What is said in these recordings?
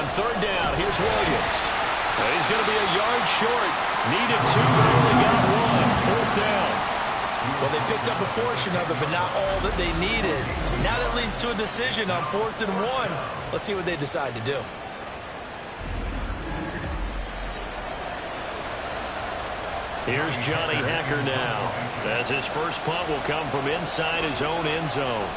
On third down, here's Williams. He's going to be a yard short. Needed 2, but only got 1. Fourth down. Well, they picked up a portion of it, but not all that they needed. Now that leads to a decision on 4th and 1. Let's see what they decide to do. Here's Johnny Hacker now, as his first punt will come from inside his own end zone.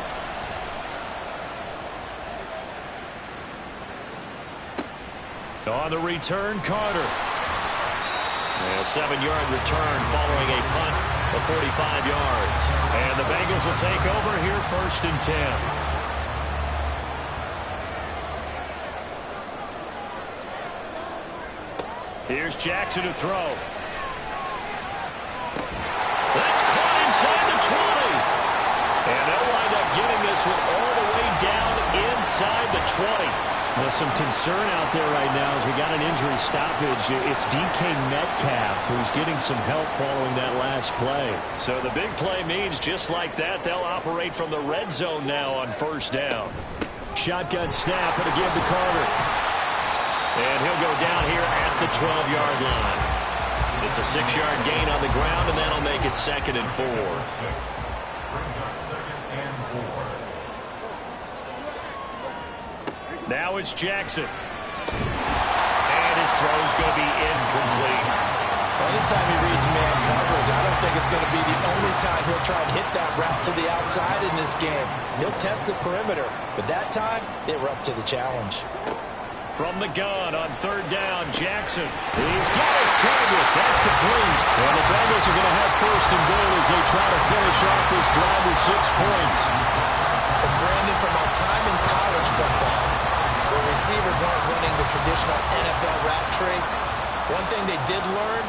On the return, Carter. A 7-yard return following a punt of 45 yards. And the Bengals will take over here 1st and 10. Here's Jackson to throw. That's caught inside the 20. And they'll wind up getting this one all the way down inside the 20. Well, some concern out there right now as we got an injury stoppage. It's DK Metcalf who's getting some help following that last play. So the big play means just like that, they'll operate from the red zone now on 1st down. Shotgun snap and a give to Carter. And he'll go down here at the 12-yard line. It's a 6-yard gain on the ground, and that'll make it 2nd and 4. Now it's Jackson. And his throw's going to be incomplete. Anytime he reads man coverage, I don't think it's going to be the only time he'll try and hit that route to the outside in this game. He'll test the perimeter, but that time, they were up to the challenge. From the gun on 3rd down, Jackson. He's got his target. That's complete. And the Bengals are going to have 1st and goal as they try to finish off this drive with 6 points. And Brandon, from our time in college football, where receivers weren't running the traditional NFL route tree, one thing they did learn,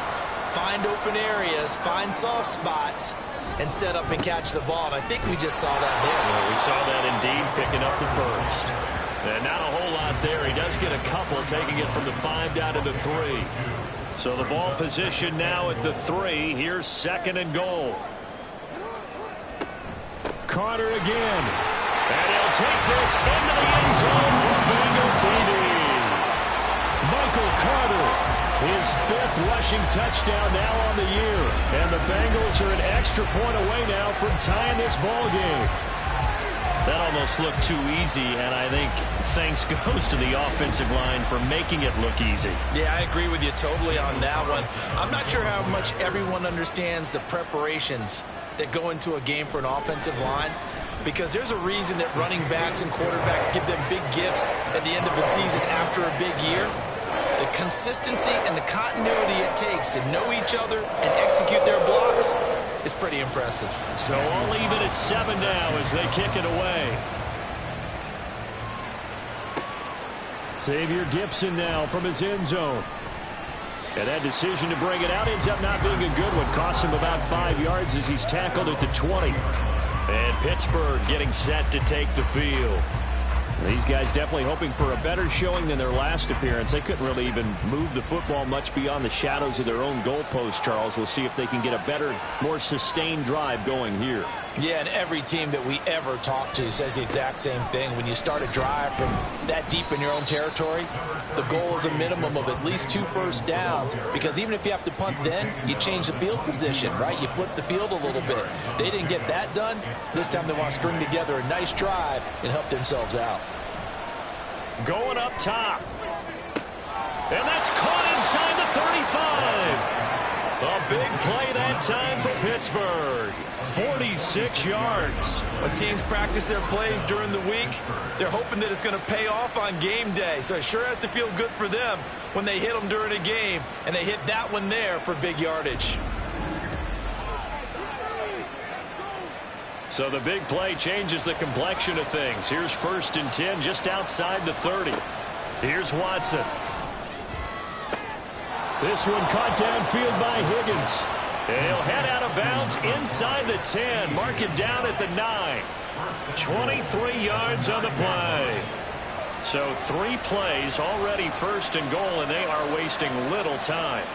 find open areas, find soft spots, and set up and catch the ball. And I think we just saw that there. Well, we saw that indeed, picking up the 1st. And not a whole lot there. He does get a couple, taking it from the 5 down to the 3. So the ball position now at the 3. Here's 2nd and goal. Carter again. And he'll take this into the end zone for Bengal TD. Michael Carter, his 5th rushing touchdown now on the year. And the Bengals are an extra point away now from tying this ball game. That almost looked too easy, and I think thanks goes to the offensive line for making it look easy. Yeah, I agree with you totally on that one. I'm not sure how much everyone understands the preparations that go into a game for an offensive line, because there's a reason that running backs and quarterbacks give them big gifts at the end of the season after a big year. The consistency and the continuity it takes to know each other and execute their blocks is pretty impressive. So all even at 7 now as they kick it away. Xavier Gipson now from his end zone. And that decision to bring it out ends up not being a good one. Cost him about 5 yards as he's tackled at the 20. And Pittsburgh getting set to take the field. These guys definitely hoping for a better showing than their last appearance. They couldn't really even move the football much beyond the shadows of their own goalpost, Charles. We'll see if they can get a better, more sustained drive going here. Yeah, and every team that we ever talk to says the exact same thing. When you start a drive from that deep in your own territory, the goal is a minimum of at least 2 first downs, because even if you have to punt then, you change the field position, right? You flip the field a little bit. They didn't get that done. This time they want to string together a nice drive and help themselves out. Going up top. And that's caught inside the 35. A big play that time for Pittsburgh. 46 yards. When teams practice their plays during the week, they're hoping that it's going to pay off on game day. So it sure has to feel good for them when they hit them during a game. And they hit that one there for big yardage. So the big play changes the complexion of things. Here's 1st and 10 just outside the 30. Here's Watson. This one caught downfield by Higgins. And he'll head out of bounds inside the 10. Mark it down at the 9. 23 yards on the play. So 3 plays already 1st and goal, and they are wasting little time.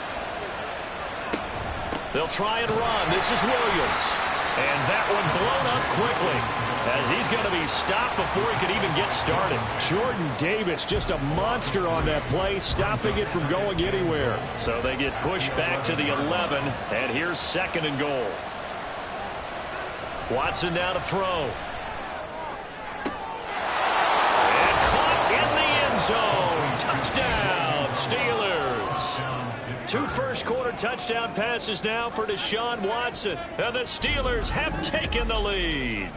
They'll try and run. This is Williams. And that one blown up quickly. as he's going to be stopped before he could even get started. Jordan Davis, just a monster on that play, stopping it from going anywhere. So they get pushed back to the 11, and here's 2nd and goal. Watson now to throw. And caught in the end zone. Touchdown, Steelers. 2 first-quarter touchdown passes now for Deshaun Watson. And the Steelers have taken the lead.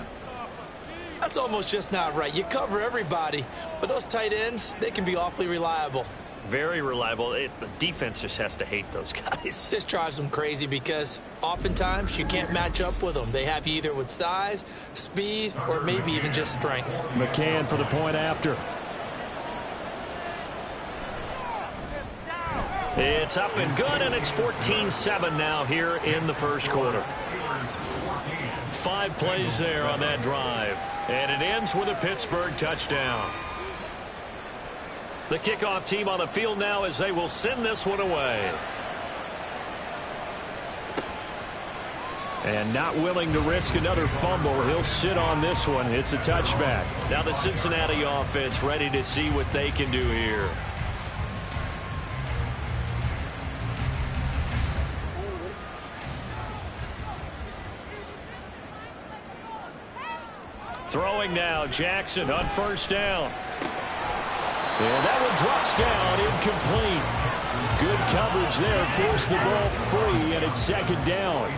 That's almost just not right. You cover everybody, but those tight ends, they can be awfully reliable. Very reliable. The defense just has to hate those guys. This drives them crazy because oftentimes you can't match up with them. They have you either with size, speed, or maybe even just strength. McCann for the point after. It's up and good, and it's 14-7 now here in the first quarter. 5 plays there on that drive, and it ends with a Pittsburgh touchdown. The kickoff team on the field now as they will send this one away. And not willing to risk another fumble. He'll sit on this one. It's a touchback. Now the Cincinnati offense ready to see what they can do here. Throwing now, Jackson on first down. And that one drops down, incomplete. Good coverage there, forced the ball free, and it's 2nd down.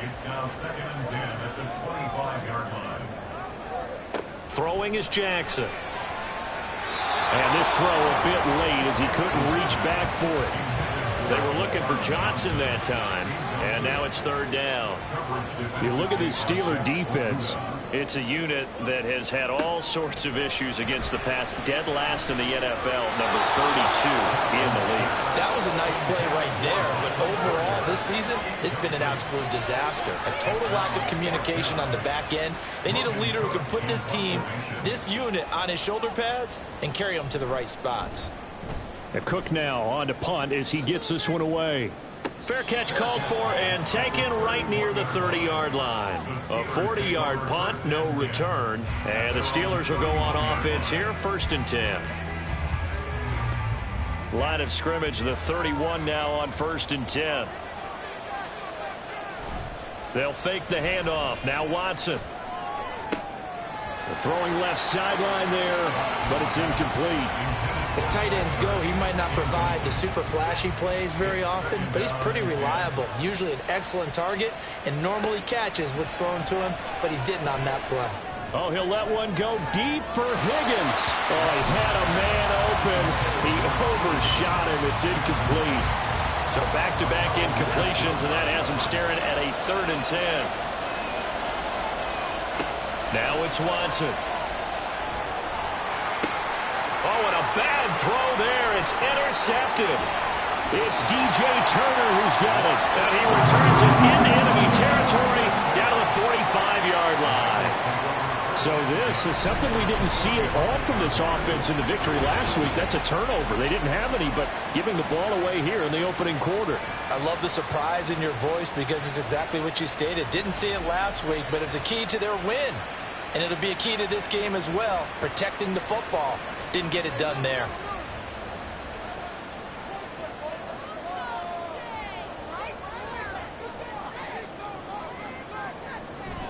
It's now 2nd and 10 at the 25-yard line. Throwing is Jackson. And this throw a bit late as he couldn't reach back for it. They were looking for Johnson that time, and now it's 3rd down. You look at this Steeler defense. It's a unit that has had all sorts of issues against the pass. Dead last in the NFL, number 32 in the league. That was a nice play right there, but overall this season, it's been an absolute disaster. A total lack of communication on the back end. They need a leader who can put this team, this unit, on his shoulder pads and carry them to the right spots. Cook now on to punt as he gets this one away. Fair catch called for and taken right near the 30-yard line. A 40-yard punt, no return. And the Steelers will go on offense here, 1st and 10. Line of scrimmage, the 31 now on 1st and 10. They'll fake the handoff. Now Watson. The throwing left sideline there, but it's incomplete. As tight ends go, he might not provide the super flashy plays very often, but he's pretty reliable. Usually an excellent target and normally catches what's thrown to him, but he didn't on that play. Oh, he'll let one go deep for Higgins. Oh, he had a man open. He overshot him. It's incomplete. So back-to-back incompletions, and that has him staring at a 3rd and 10. Now it's Watson. Oh, and a bad throw there. It's intercepted. It's DJ Turner who's got it. And he returns it into enemy territory down to the 45-yard line. So this is something we didn't see at all from this offense in the victory last week. That's a turnover. They didn't have any, but giving the ball away here in the opening quarter. I love the surprise in your voice because it's exactly what you stated. Didn't see it last week, but it's a key to their win. And it'll be a key to this game as well, protecting the football. Didn't get it done there.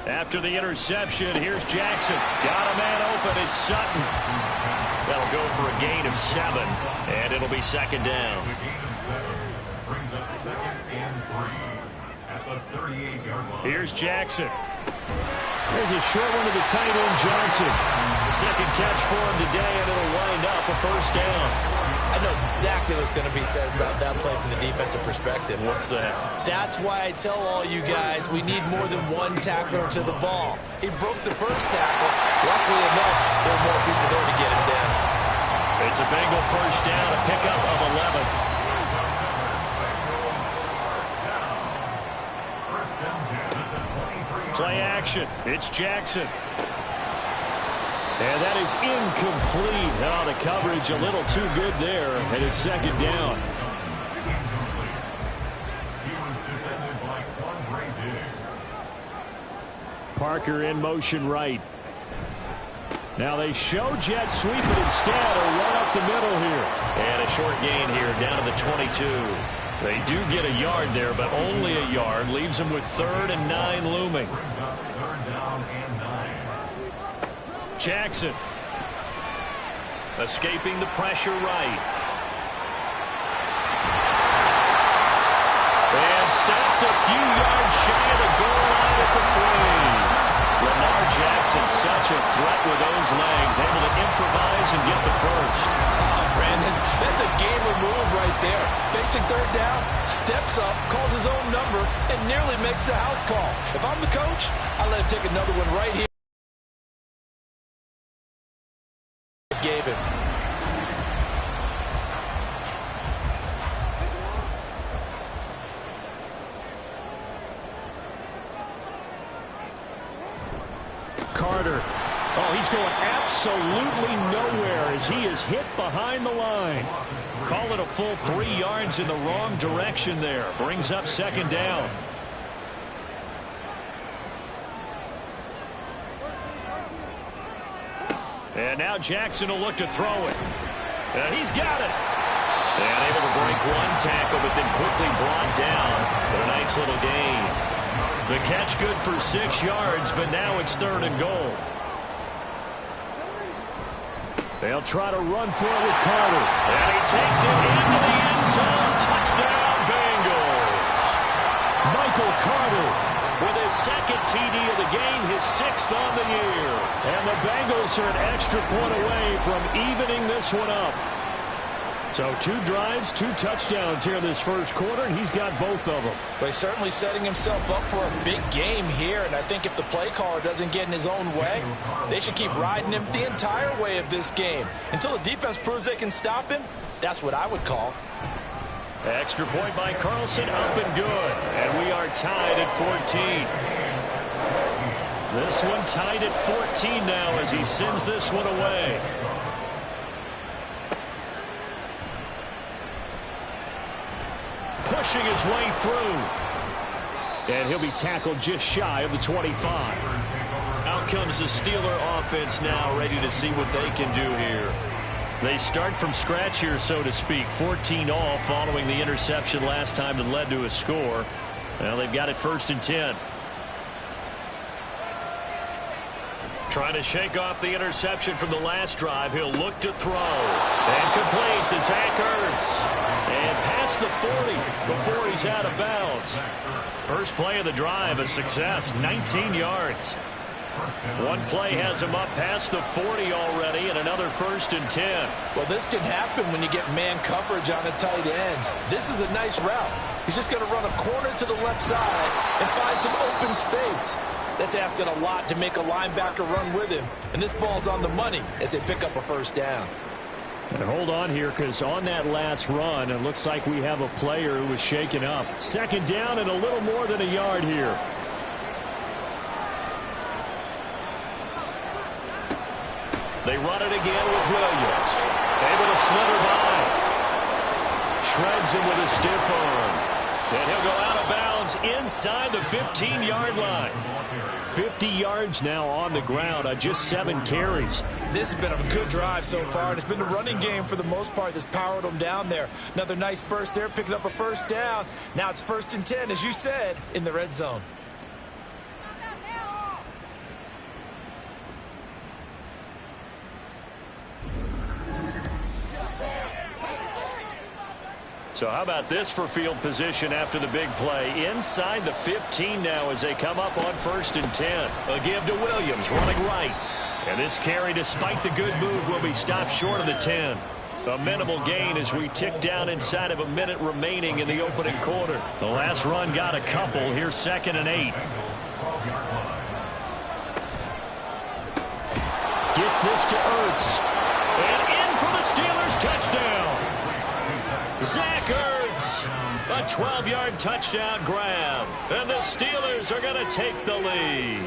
After the interception, here's Jackson. Got a man open. It's Sutton. That'll go for a gain of 7, and it'll be 2nd down. Brings up 2nd and 3 at the 38-yard line. Here's Jackson. There's a short one to the tight end, Johnson. The 2nd catch for him today, and it'll wind up a 1st down. I know exactly what's going to be said about that play from the defensive perspective. What's that? That's why I tell all you guys we need more than one tackler to the ball. He broke the first tackle. Luckily enough, there are more people there to get him down. It's a Bengal 1st down, a pickup of 11. Play action. It's Jackson. And that is incomplete. Oh, the coverage a little too good there, and it's 2nd down. Parker in motion right. Now they show jet sweep it instead, or run up the middle here. And a short gain here, down to the 22. They do get a yard there, but only a yard. Leaves them with 3rd and 9 looming. Jackson. Escaping the pressure right. And stopped a few yards shy of the goal line at the 3. Lamar Jackson, such a threat with those legs, able to improvise and get the first. Oh, Brandon, that's a gamer move right there. Facing 3rd down, steps up, calls his own number, and nearly makes the house call. If I'm the coach, I'll let him take another one right here. Gave him. Carter. Oh, he's going absolutely nowhere as he is hit behind the line. Call it a full 3 yards in the wrong direction there. Brings up 2nd down. And now Jackson will look to throw it. And he's got it. And able to break one tackle, but then quickly brought down. But a nice little gain. The catch good for 6 yards, but now it's 3rd and goal. They'll try to run for it with Carter. And he takes it into the end zone. Touchdown, Bengals. Michael Carter with his 2nd TD of the game, his 6th on the year. And the Bengals are an extra point away from evening this one up. So 2 drives, 2 touchdowns here in this first quarter, and he's got both of them. But he's certainly setting himself up for a big game here, and I think if the play caller doesn't get in his own way, they should keep riding him the entire way of this game. Until the defense proves they can stop him, that's what I would call. Extra point by Carlson, up and good. And we are tied at 14. This one tied at 14 now as he sends this one away. Pushing his way through. And he'll be tackled just shy of the 25. Out comes the Steeler offense now, ready to see what they can do here. They start from scratch here, so to speak. 14 all following the interception last time that led to a score. Well, they've got it 1st and 10. Trying to shake off the interception from the last drive. He'll look to throw. And complete to Zach Ertz. And past the 40 before he's out of bounds. First play of the drive, a success, 19 yards. One play has him up past the 40 already, and another 1st and 10. Well, this can happen when you get man coverage on a tight end. This is a nice route. He's just going to run a corner to the left side and find some open space. That's asking a lot to make a linebacker run with him. And this ball's on the money as they pick up a 1st down. And hold on here, because on that last run, it looks like we have a player who was shaken up. 2nd down and a little more than a yard here. They run it again with Williams. Able to slither by. Shreds him with a stiff arm. And he'll go out of bounds inside the 15-yard line. 50 yards now on the ground on just 7 carries. This has been a good drive so far, and it's been a running game for the most part that's powered them down there. Another nice burst there, picking up a 1st down. Now it's 1st and 10, as you said, in the red zone. So how about this for field position after the big play? Inside the 15 now as they come up on 1st and 10. A give to Williams, running right. And this carry, despite the good move, will be stopped short of the 10. A minimal gain as we tick down inside of a minute remaining in the opening quarter. The last run got a couple. Here's 2nd and 8. Gets this to Ertz. And in for the Steelers touchdown. Zach Ertz, a 12-yard touchdown grab, and the Steelers are going to take the lead.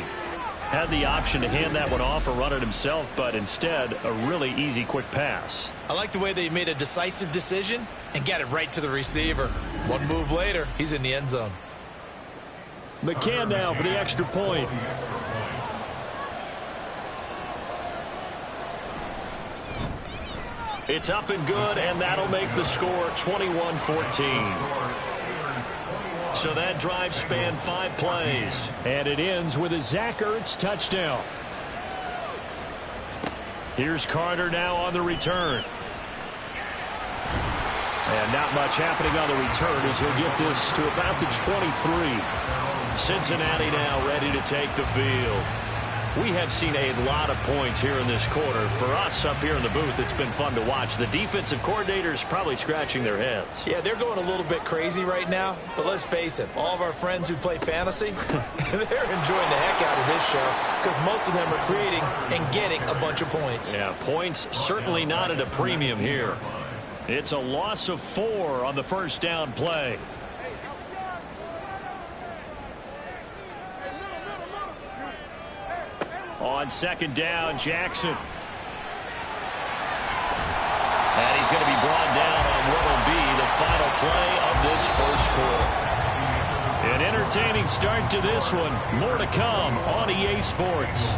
Had the option to hand that one off or run it himself, but instead a really easy quick pass. I like the way they made a decisive decision and got it right to the receiver. One move later, he's in the end zone. McCann now for the extra point. It's up and good, and that'll make the score 21-14. So that drive spanned 5 plays. And it ends with a Zach Ertz touchdown. Here's Carter now on the return. And not much happening on the return as he'll get this to about the 23. Cincinnati now ready to take the field. We have seen a lot of points here in this quarter. For us up here in the booth, it's been fun to watch. The defensive coordinators probably scratching their heads. Yeah, they're going a little bit crazy right now. But let's face it, all of our friends who play fantasy, they're enjoying the heck out of this show because most of them are creating and getting a bunch of points. Yeah, points certainly not at a premium here. It's a loss of 4 on the first down play. On second down, Jackson. And he's going to be brought down on what will be the final play of this first quarter. An entertaining start to this one. More to come on EA Sports.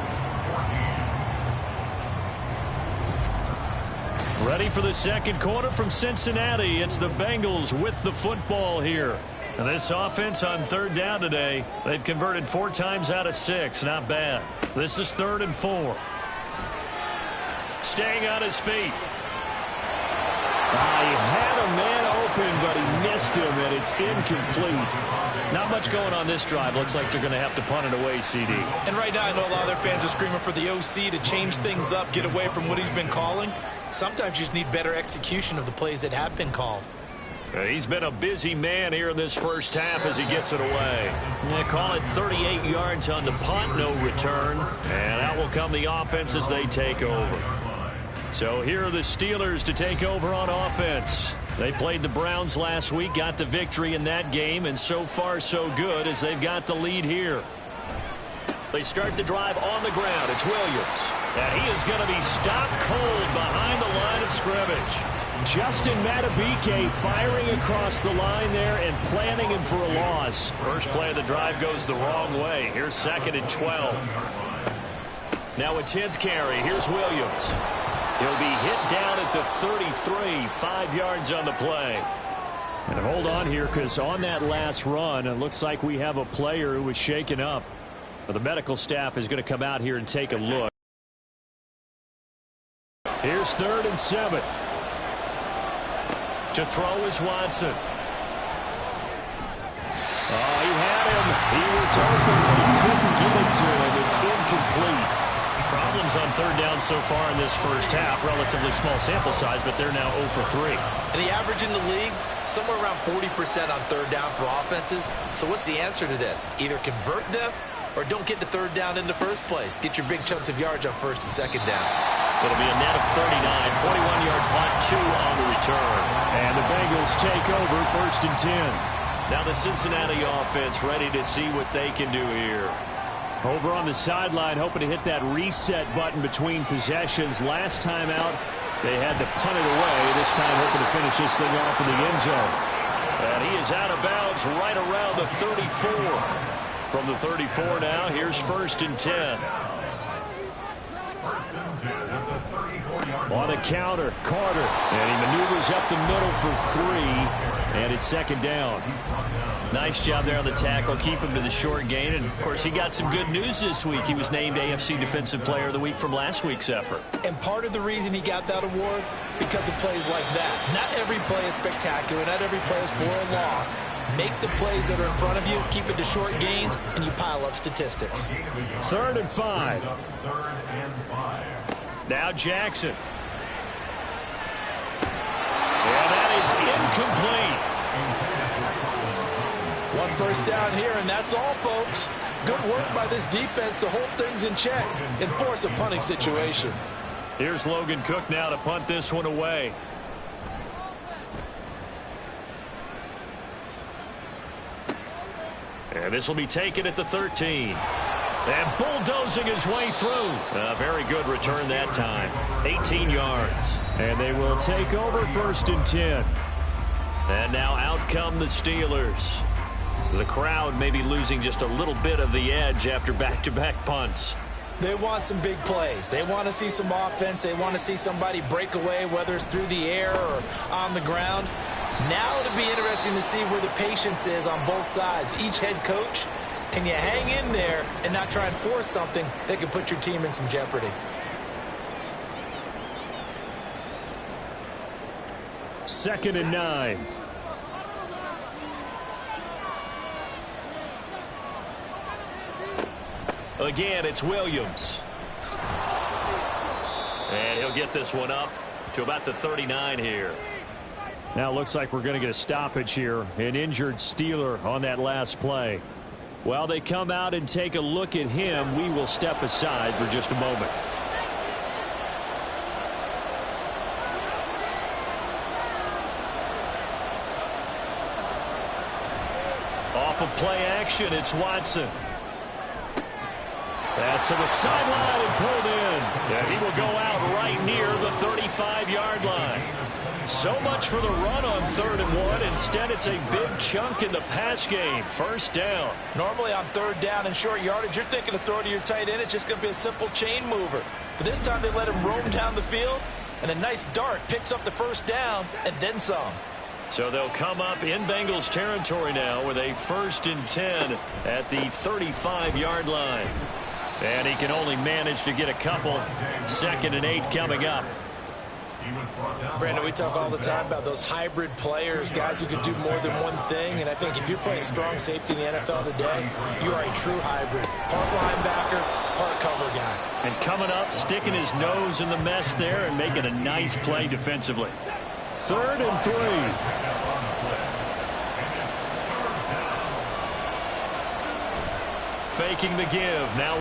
Ready for the second quarter from Cincinnati. It's the Bengals with the football here. And this offense on third down today, they've converted 4 times out of 6. Not bad. This is 3rd and 4. Staying on his feet. He had a man open, but he missed him, and it's incomplete. Not much going on this drive. Looks like they're going to have to punt it away, CD. And right now I know a lot of their fans are screaming for the OC to change things up, get away from what he's been calling. Sometimes you just need better execution of the plays that have been called. He's been a busy man here in this first half as he gets it away. They call it 38 yards on the punt, no return. And out will come the offense as they take over. So here are the Steelers to take over on offense. They played the Browns last week, got the victory in that game, and so far so good as they've got the lead here. They start the drive on the ground. It's Williams. And he is going to be stopped cold behind the line of scrimmage. Justin Madubuike firing across the line there and planning him for a loss. First play of the drive goes the wrong way. Here's 2nd and 12. Now a 10th carry. Here's Williams. He'll be hit down at the 33, 5 yards on the play. And hold on here because on that last run, it looks like we have a player who was shaken up. But the medical staff is going to come out here and take a look. Here's 3rd and 7. To throw is Watson. He had him. He was open, but he couldn't get it to him. It's incomplete. Problems on third down so far in this first half. Relatively small sample size, but they're now 0 for 3. And the average in the league, somewhere around 40% on third down for offenses. So what's the answer to this? Either convert them or don't get to third down in the first place. Get your big chunks of yards on 1st and 2nd down. It'll be a net of 39, 41-yard punt, 2 on the return. And the Bengals take over 1st and 10. Now the Cincinnati offense ready to see what they can do here. Over on the sideline, hoping to hit that reset button between possessions. Last time out, they had to punt it away. This time hoping to finish this thing off in the end zone. And he is out of bounds right around the 34. From the 34 now, here's 1st and 10. On a counter, Carter. And he maneuvers up the middle for 3. And it's 2nd down. Nice job there on the tackle. Keep him to the short gain. And, of course, he got some good news this week. He was named AFC Defensive Player of the Week from last week's effort. And part of the reason he got that award, because of plays like that. Not every play is spectacular. Not every play is for a loss. Make the plays that are in front of you, keep it to short gains, and you pile up statistics. 3rd and 5. Now Jackson. And that is incomplete. 1 first down here, and that's all, folks. Good work by this defense to hold things in check and force a punting situation. Here's Logan Cook now to punt this one away. And this will be taken at the 13. And bulldozing his way through. A very good return that time. 18 yards. And they will take over 1st and 10. And now out come the Steelers. The crowd may be losing just a little bit of the edge after back-to-back punts. They want some big plays. They want to see some offense. They want to see somebody break away, whether it's through the air or on the ground. Now it'll be interesting to see where the patience is on both sides. Each head coach, can you hang in there and not try and force something that could put your team in some jeopardy? Second and 9. Again, it's Williams. And he'll get this one up to about the 39 here. Now it looks like we're going to get a stoppage here. An injured Steeler on that last play. While they come out and take a look at him, we will step aside for just a moment. Off of play action, it's Watson. Pass to the sideline and pulled in. And he will go out right near the 35-yard line. So much for the run on 3rd and 1. Instead, it's a big chunk in the pass game. First down. Normally on 3rd down and short yardage, you're thinking of throw to your tight end. It's just going to be a simple chain mover. But this time they let him roam down the field, and a nice dart picks up the first down and then some. So they'll come up in Bengals territory now with a 1st and 10 at the 35-yard line. And he can only manage to get a couple. 2nd and 8 coming up. Brandon, we talk all the time about those hybrid players, guys who can do more than one thing. And I think if you're playing strong safety in the NFL today, you are a true hybrid. Part linebacker, part cover guy. And coming up, sticking his nose in the mess there and making a nice play defensively. 3rd and 3. Faking the give. Now